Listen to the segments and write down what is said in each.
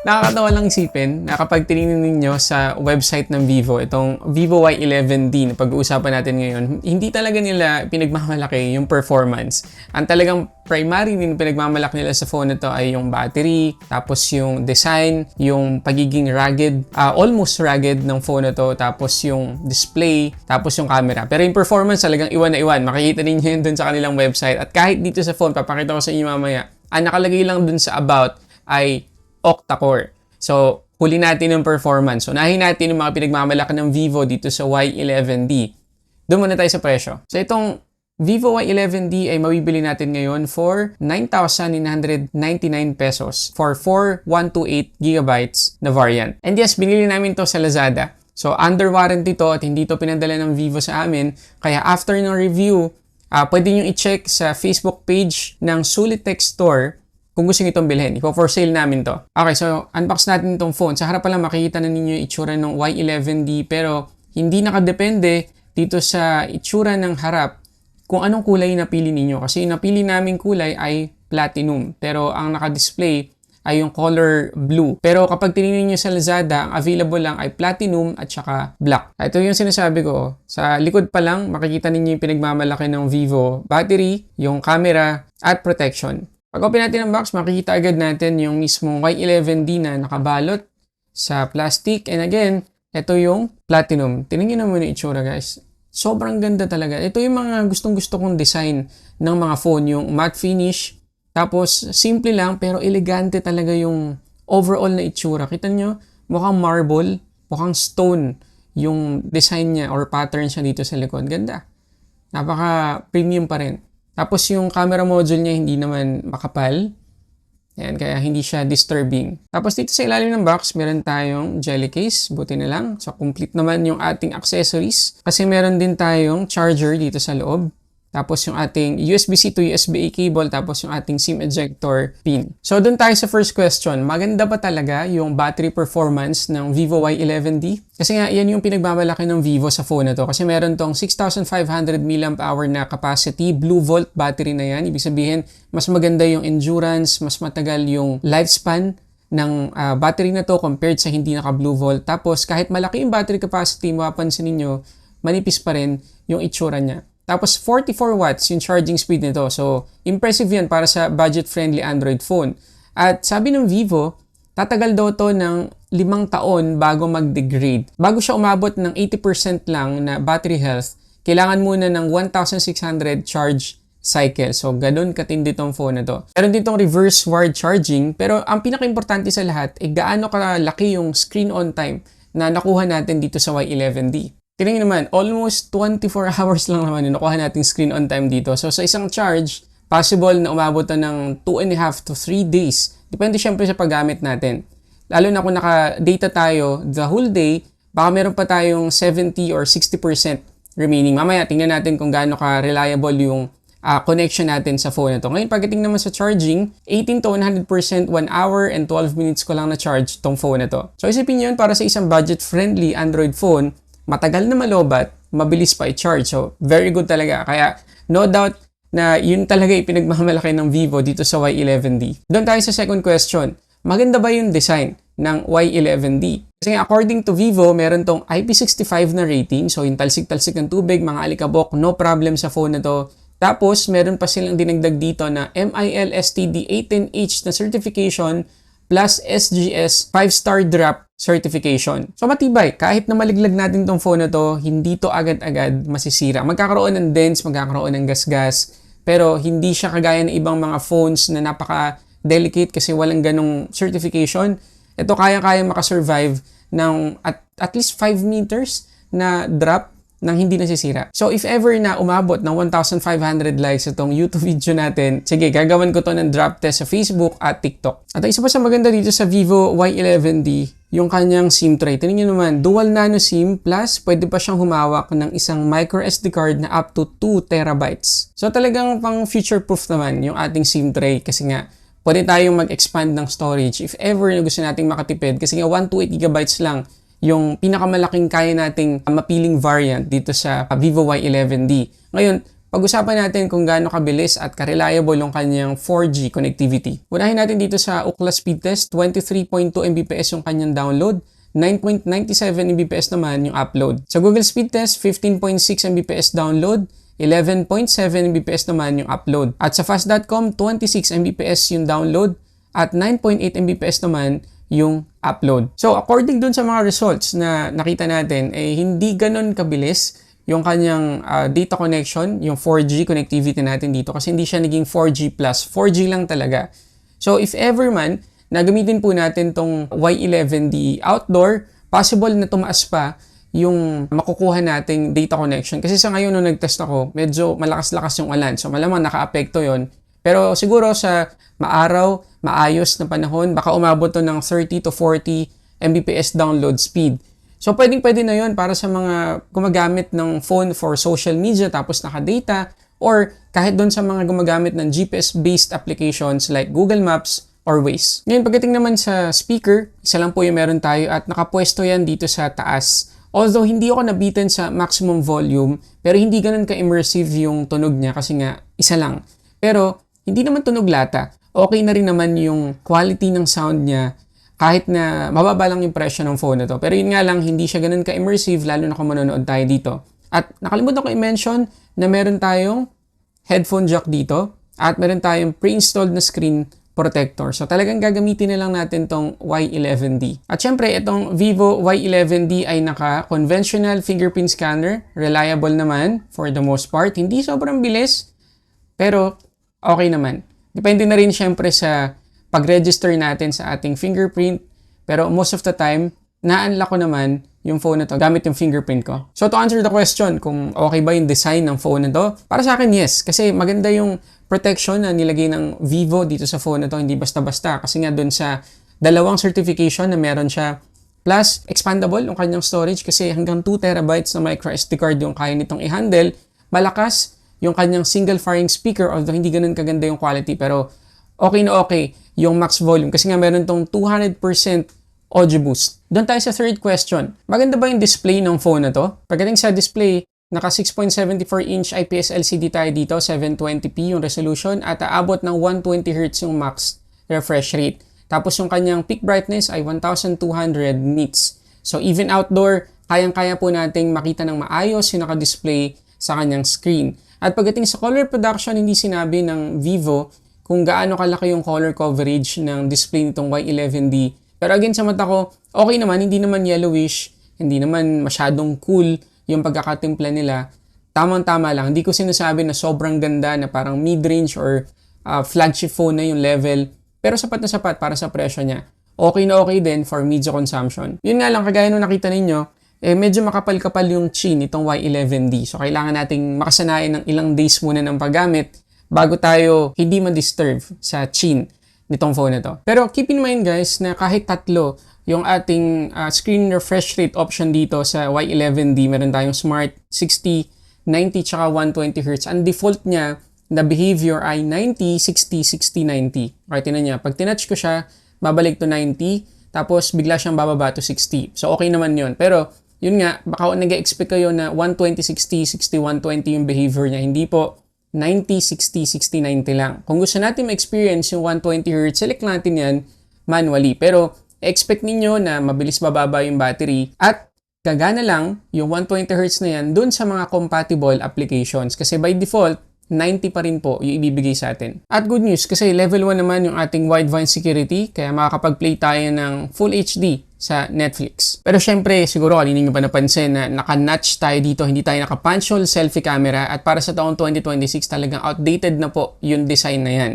Nakakatawa lang isipin na kapag tinignan ninyo sa website ng Vivo, itong Vivo Y11D na pag-uusapan natin ngayon, hindi talaga nila pinagmamalaki yung performance. Ang talagang primary din pinagmamalaki nila sa phone na to ay yung battery, tapos yung design, yung pagiging rugged, almost rugged ng phone na to, tapos yung display, tapos yung camera. Pero yung performance talagang iwan na iwan. Makikita ninyo yun dun sa kanilang website. At kahit dito sa phone, papakita ko sa inyo mamaya, ang nakalagay lang dun sa about ay octa-core. So, huli natin yung performance. So, unahin natin yung mga pinagmamalaki ng Vivo dito sa Y11D. Doon muna tayo sa presyo. So, itong Vivo Y11D ay mabibili natin ngayon for 9,999 pesos for 4128GB na variant. And yes, binili namin to sa Lazada. So, under warranty to at hindi to pinadala ng Vivo sa amin. Kaya after ng review, pwede nyo i-check sa Facebook page ng Solitech Store kung gusto nyo itong bilhin. Ipo-for sale namin to. Okay, so unbox natin itong phone. Sa harap pa lang makikita na ninyo yung itsura ng Y11D pero hindi nakadepende dito sa itsura ng harap kung anong kulay napili ninyo. Kasi yung napili naming kulay ay platinum pero ang nakadisplay ay yung color blue. Pero kapag tinignan nyo sa Lazada, ang available lang ay platinum at saka black. Ito yung sinasabi ko. Sa likod pa lang, makikita ninyo yung pinagmamalaki ng Vivo battery, yung camera, at protection. Pag open natin ang box, makikita agad natin yung mismong Y11D na nakabalot sa plastic. And again, ito yung platinum. Tingnan nyo naman yung itsura, guys. Sobrang ganda talaga. Ito yung mga gustong-gusto kong design ng mga phone. Yung matte finish. Tapos, simple lang pero elegante talaga yung overall na itsura. Kita nyo, mukhang marble, mukhang stone yung design niya or pattern siya dito sa likod. Ganda. Napaka-premium pa rin. Tapos yung camera module niya hindi naman makapal. Yan, kaya hindi siya disturbing. Tapos dito sa ilalim ng box, meron tayong jelly case. Buti na lang. So, complete naman yung ating accessories. Kasi meron din tayong charger dito sa loob. Tapos yung ating USB-C to USB-A cable. Tapos yung ating SIM ejector pin. So, dun tayo sa first question. Maganda ba talaga yung battery performance ng Vivo Y11D? Kasi nga, yan yung pinagmamalaki ng Vivo sa phone na to. Kasi meron tong 6,500 mAh na capacity, Blue Volt battery na yan. Ibig sabihin, mas maganda yung endurance, mas matagal yung lifespan ng battery na to compared sa hindi naka Blue Volt. Tapos, kahit malaki yung battery capacity, mapapansin ninyo, manipis pa rin yung itsura niya. Tapos 44 watts yung charging speed nito. So, impressive yan para sa budget-friendly Android phone. At sabi ng Vivo, tatagal daw to ng 5 taon bago mag-degrade. Bago siya umabot ng 80% lang na battery health, kailangan muna ng 1,600 charge cycle. So, ganun katindi tong phone na to. Meron din tong reverse wired charging. Pero ang pinaka-importante sa lahat, gaano kalaki yung screen on time na nakuha natin dito sa Y11D. Tingnan naman, almost 24 hours lang naman yung nakuha nating screen on time dito. So, sa isang charge, possible na umabot na ng 2.5 to 3 days. Depende syempre sa paggamit natin. Lalo na kung naka-data tayo the whole day, baka meron pa tayong 70 or 60% remaining. Mamaya, tingnan natin kung gaano ka-reliable yung connection natin sa phone na to. Ngayon, pagdating naman sa charging, 18 to 100%, 1 hour and 12 minutes ko lang na-charge tong phone na to. So, isipin nyo yun, para sa isang budget-friendly Android phone, matagal na malobat, mabilis pa i-charge. So, very good talaga. Kaya, no doubt na yun talaga ipinagmamalaki ng Vivo dito sa Y11D. Doon tayo sa second question. Maganda ba yung design ng Y11D? Kasi according to Vivo, meron tong IP65 na rating. So, yung talsik-talsik ng tubig, mga alikabok, no problem sa phone na to. Tapos, meron pa silang dinagdag dito na MIL STD 18H na certification plus SGS 5-star drop certification. So matibay, kahit na maliglag natin tong phone na to, hindi to agad-agad masisira. Magkakaroon ng dents, magkakaroon ng gasgas, pero hindi siya kagaya ng ibang mga phones na napaka-delicate kasi walang ganong certification. Ito kaya-kaya makasurvive ng at least 5 meters na drop nang hindi nasisira. So, if ever na umabot ng 1,500 likes itong YouTube video natin, sige, gagawin ko to ng drop test sa Facebook at TikTok. At isa pa sa maganda dito sa Vivo Y11D, yung kanyang SIM tray. Tingnan nyo naman, dual nano SIM plus pwede pa siyang humawak ng isang micro SD card na up to 2 terabytes. So, talagang pang future-proof naman yung ating SIM tray kasi nga, pwede tayong mag-expand ng storage if ever na gusto nating makatipid kasi nga 128GB lang yung pinakamalaking kaya nating mapiling variant dito sa Vivo Y11D. Ngayon, pag-usapan natin kung gaano kabilis at ka-reliable yung kanyang 4G connectivity. Unahin natin dito sa Ookla speed test, 23.2 Mbps yung kanyang download, 9.97 Mbps naman yung upload. Sa Google speed test, 15.6 Mbps download, 11.7 Mbps naman yung upload. At sa fast.com, 26 Mbps yung download at 9.8 Mbps naman yung upload. So, according dun sa mga results na nakita natin, hindi ganun kabilis yung kanyang data connection, yung 4G connectivity natin dito kasi hindi siya naging 4G+, 4G lang talaga. So, if ever man, nagamitin po natin tong Y11D outdoor, possible na tumaas pa yung makukuha nating data connection. Kasi sa ngayon, nung nag-test ako, medyo malakas-lakas yung ulan. So, malamang naka-apekto yon. Pero siguro sa maaraw, maayos na panahon, baka umabot to ng 30 to 40 Mbps download speed. So, pwedeng-pwede na yon para sa mga gumagamit ng phone for social media tapos naka-data or kahit doon sa mga gumagamit ng GPS-based applications like Google Maps or Waze. Ngayon, pagdating naman sa speaker, isa lang po yung meron tayo at nakapwesto yan dito sa taas. Although, hindi ako nabitin sa maximum volume, pero hindi ganun ka-immersive yung tunog niya kasi nga, isa lang. Pero, hindi naman tunog lata. Okay na rin naman yung quality ng sound niya kahit na mababa lang yung presyo ng phone na to. Pero yun nga lang, hindi siya ganun ka-immersive lalo na kung manonood tayo dito. At nakalimutan ko i-mention na meron tayong headphone jack dito at meron tayong pre-installed na screen protector. So talagang gagamitin na lang natin tong Y11D. At syempre, itong Vivo Y11D ay naka-conventional fingerprint scanner. Reliable naman for the most part. Hindi sobrang bilis, pero okay naman. Depende na rin syempre sa pag-register natin sa ating fingerprint. Pero most of the time, na-unlock ko naman yung phone na to gamit yung fingerprint ko. So to answer the question, kung okay ba yung design ng phone na to, para sa akin yes. Kasi maganda yung protection na nilagay ng Vivo dito sa phone na to. Hindi basta-basta. Kasi nga dun sa dalawang certification na meron siya. Plus, expandable yung kanyang storage kasi hanggang 2 terabytes na micro SD card yung kaya nitong i-handle. Malakas yung kanyang single firing speaker, although hindi ganun kaganda yung quality, pero okay na okay yung max volume kasi nga meron tong 200% audio boost. Doon tayo sa third question. Maganda ba yung display ng phone na to? Pagdating sa display, naka 6.74-inch IPS LCD tayo dito, 720p yung resolution at aabot ng 120Hz yung max refresh rate. Tapos yung kanyang peak brightness ay 1200 nits. So even outdoor, kayang-kaya po nating makita ng maayos yung naka-display sa kanyang screen. At pagdating sa color production, hindi sinabi ng Vivo kung gaano kalaki yung color coverage ng display nitong Y11D. Pero again, sa mata ko, okay naman, hindi naman yellowish, hindi naman masyadong cool yung pagkakatimpla nila. Tamang-tama lang. Hindi ko sinasabi na sobrang ganda na parang mid-range or flagship phone na yung level. Pero sapat na sapat para sa presyo niya. Okay na okay din for media consumption. Yun nga lang, kagaya nung nakita ninyo, medyo makapal-kapal yung chin nitong Y11D. So, kailangan nating makasanayan ng ilang days muna ng paggamit bago tayo hindi ma-disturb sa chin nitong phone na to. Pero keep in mind guys na kahit tatlo yung ating screen refresh rate option dito sa Y11D, meron tayong Smart 60, 90, tsaka 120Hz. Ang default niya na behavior ay 90, 60, 60, 90. Okay, tinan niya. Pag tinouch ko siya, babalik to 90, tapos bigla siyang bababa to 60. So, okay naman yun. Pero, yun nga, baka nag-expect kayo na 120, 60, 60, 120 yung behavior niya. Hindi po 90, 60, 60, 90 lang. Kung gusto natin ma-experience yung 120Hz, select natin yan manually. Pero expect ninyo na mabilis bababa yung battery at gagana lang yung 120Hz na yan dun sa mga compatible applications. Kasi by default, 90 pa rin po yung ibibigay sa atin. At good news, kasi level 1 naman yung ating wideband security, kaya makakapag-play tayo ng Full HD sa Netflix. Pero syempre, siguro kanina nyo pa napansin na naka-notch tayo dito, hindi tayo naka-punch hole selfie camera at para sa taong 2026 talagang outdated na po yung design na yan.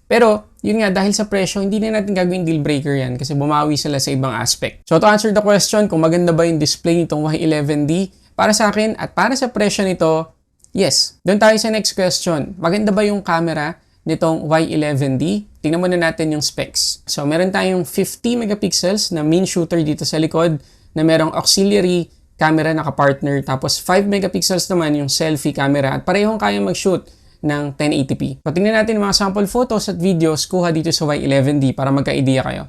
Pero, yun nga, dahil sa presyo, hindi na natin gagawin deal breaker yan kasi bumawi sila sa ibang aspect. So to answer the question, kung maganda ba yung display nitong Y11D, para sa akin at para sa presyo nito, yes. Doon tayo sa next question. Maganda ba yung camera nitong Y11D? Tingnan muna natin yung specs. So, meron tayong 50 megapixels na main shooter dito sa likod na merong auxiliary camera naka-partner. Tapos, 5 megapixels naman yung selfie camera at parehong kayang mag-shoot ng 1080p. So, tingnan natin mga sample photos at videos kuha dito sa Y11D para magka-idea kayo.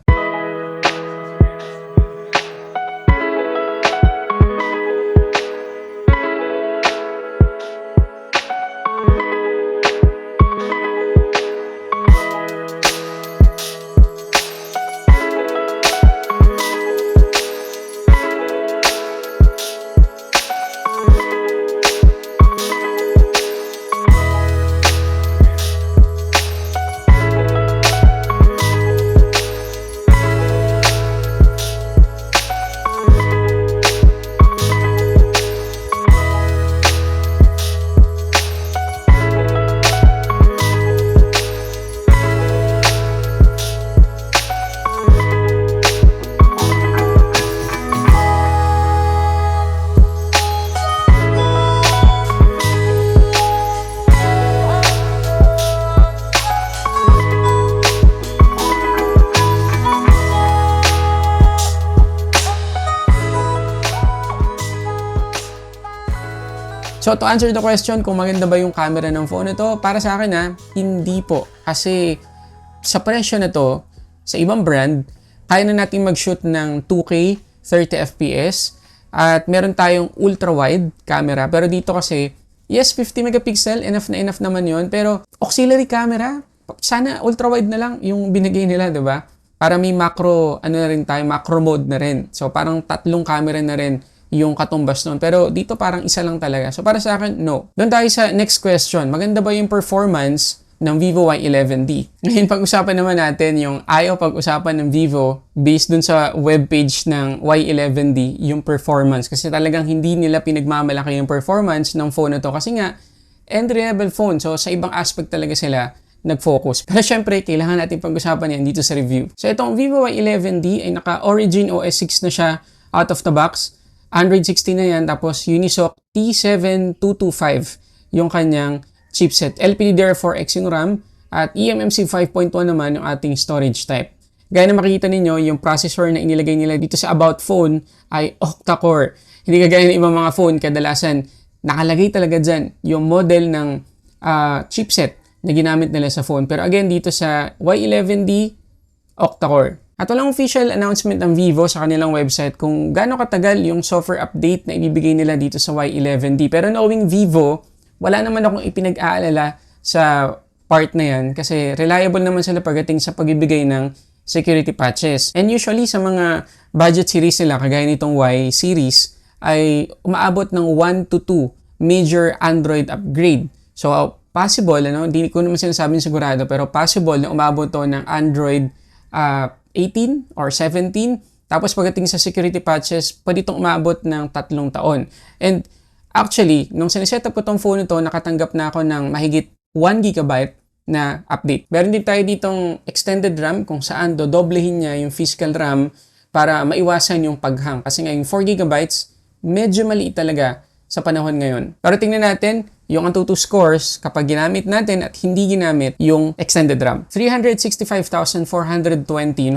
So to answer the question kung maganda ba yung camera ng phone na to, para sa akin hindi po. Kasi sa presyo na to, sa ibang brand, kaya na natin mag-shoot ng 2K, 30 FPS, at meron tayong ultra-wide camera. Pero dito kasi, yes, 50 megapixel, enough na enough naman yon. Pero auxiliary camera, sana ultra-wide na lang yung binigay nila, diba? Para may macro, macro mode na rin. So parang 3 camera na rin yung katumbas nun. Pero dito parang isa lang talaga. So para sa akin, no. Doon tayo sa next question. Maganda ba yung performance ng Vivo Y11D? Ngayon pag-usapan naman natin yung ayaw pag-usapan ng Vivo based dun sa webpage ng Y11D, yung performance. Kasi talagang hindi nila pinagmamalaki yung performance ng phone na to. Kasi nga, entry-level phone. So sa ibang aspect talaga sila nag-focus. Pero syempre, kailangan natin pag-usapan yan dito sa review. So itong Vivo Y11D ay naka-Origin OS 6 na siya out of the box. Android 16 na yan, tapos Unisoc T7225 yung kanyang chipset. LPDDR4X yung RAM at eMMC 5.1 naman yung ating storage type. Gaya na makikita ninyo, yung processor na inilagay nila dito sa About Phone ay octa-core. Hindi kagaya ng ibang mga phone, kadalasan nakalagay talaga dyan yung model ng chipset na ginamit nila sa phone. Pero again, dito sa Y11D, octa-core. At walang official announcement ng Vivo sa kanilang website kung gaano katagal yung software update na ibibigay nila dito sa Y11D. Pero knowing Vivo, wala naman akong ipinag-aalala sa part na yan kasi reliable naman sila pagdating sa pagbibigay ng security patches. And usually sa mga budget series nila, kagaya nitong Y series, ay umaabot ng 1 to 2 major Android upgrade. So, possible, hindi ko naman sinasabing sigurado, pero possible na umabot to ng Android 18 or 17. Tapos pagdating sa security patches, pwede itong umabot ng 3 taon. And actually, nung sineset up ko tong phone ito, nakatanggap na ako ng mahigit 1 GB na update. Meron din tayo ditong extended RAM kung saan dodoblehin niya yung physical RAM para maiwasan yung paghang. Kasi nga yung 4 GB, medyo maliit talaga sa panahon ngayon. Pero tingnan natin yung Antutu scores kapag ginamit natin at hindi ginamit yung extended RAM. 365,420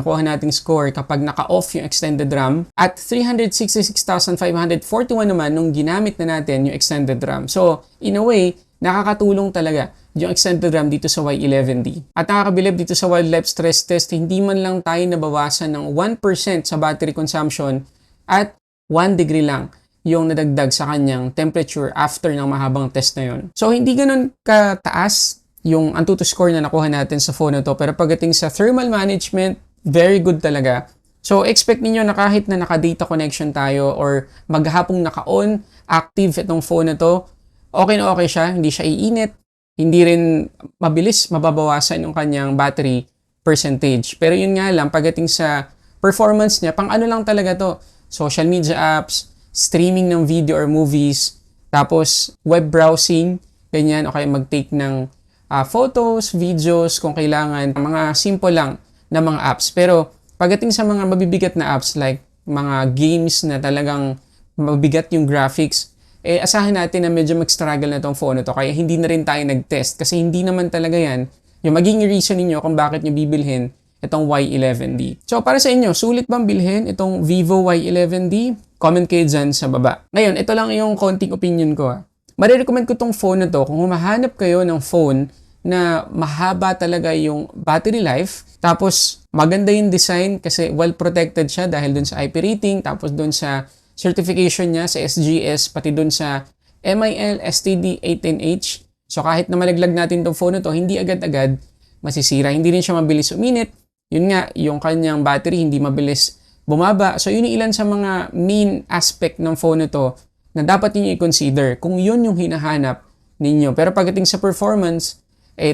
nakuha nating score kapag naka-off yung extended RAM at 366,541 naman nung ginamit na natin yung extended RAM. So, in a way, nakakatulong talaga yung extended RAM dito sa Y11D. At nakakabilib dito sa wildlife stress test, hindi man lang tayo nabawasan ng 1% sa battery consumption at 1 degree lang yung nadagdag sa kanyang temperature after ng mahabang test na yun. So, hindi ganun kataas yung Antutu score na nakuha natin sa phone na to. Pero pagdating sa thermal management, very good talaga. So, expect niyo na kahit na naka-data connection tayo or maghapong naka-on, active itong phone na to, okay na okay siya, hindi siya iinit, hindi rin mabilis mababawasan yung kanyang battery percentage. Pero yun nga lang, pagdating sa performance niya, pang ano lang talaga to, social media apps, streaming ng video or movies, tapos web browsing, ganyan, o kaya mag-take ng photos, videos, kung kailangan, mga simple lang na mga apps. Pero pagdating sa mga mabibigat na apps like mga games na talagang mabigat yung graphics, asahan natin na medyo mag-struggle na tong phone na to. Kaya hindi na rin tayo nag-test kasi hindi naman talaga yan yung maging reason ninyo kung bakit nyo bibilhin itong Y11D. So para sa inyo, sulit bang bilhin itong Vivo Y11D? Comment kayo dyan sa baba. Ngayon, ito lang yung konting opinion ko. Marirecommend ko tong phone na to kung humahanap kayo ng phone na mahaba talaga yung battery life, tapos maganda yung design kasi well protected siya dahil dun sa IP rating, tapos dun sa certification niya sa SGS, pati dun sa MIL STD 18H. So kahit na malaglag natin tong phone na to, hindi agad-agad masisira. Hindi rin siya mabilis uminit. Yun nga, yung kanyang battery hindi mabilis bumaba. So, yun yung ilan sa mga main aspect ng phone na to na dapat niyo i-consider kung yun yung hinahanap ninyo. Pero pagdating sa performance,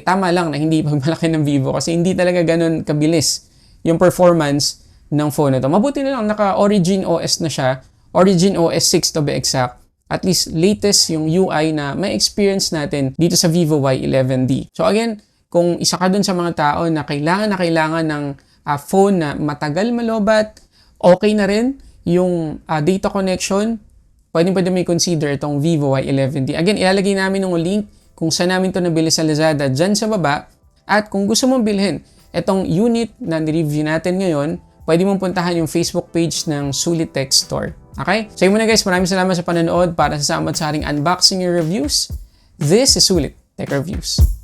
tama lang na hindi pagmalaki ng Vivo kasi hindi talaga ganun kabilis yung performance ng phone na to. Mabuti na lang naka-Origin OS na siya. Origin OS 6 to be exact. At least latest yung UI na may experience natin dito sa Vivo Y11D. So again, kung isa ka dun sa mga tao na kailangan ng phone na matagal malobat, okay na rin yung data connection, pwede may consider itong Vivo Y11D. Again, ilalagay namin ng link kung saan namin ito nabili sa Lazada dyan sa baba. At kung gusto mong bilhin itong unit na ni-review natin ngayon, pwede mong puntahan yung Facebook page ng Sulit Tech Store. Okay? So yun muna guys, maraming salamat sa panonood para sa samot sa ating unboxing and reviews. This is Sulit Tech Reviews.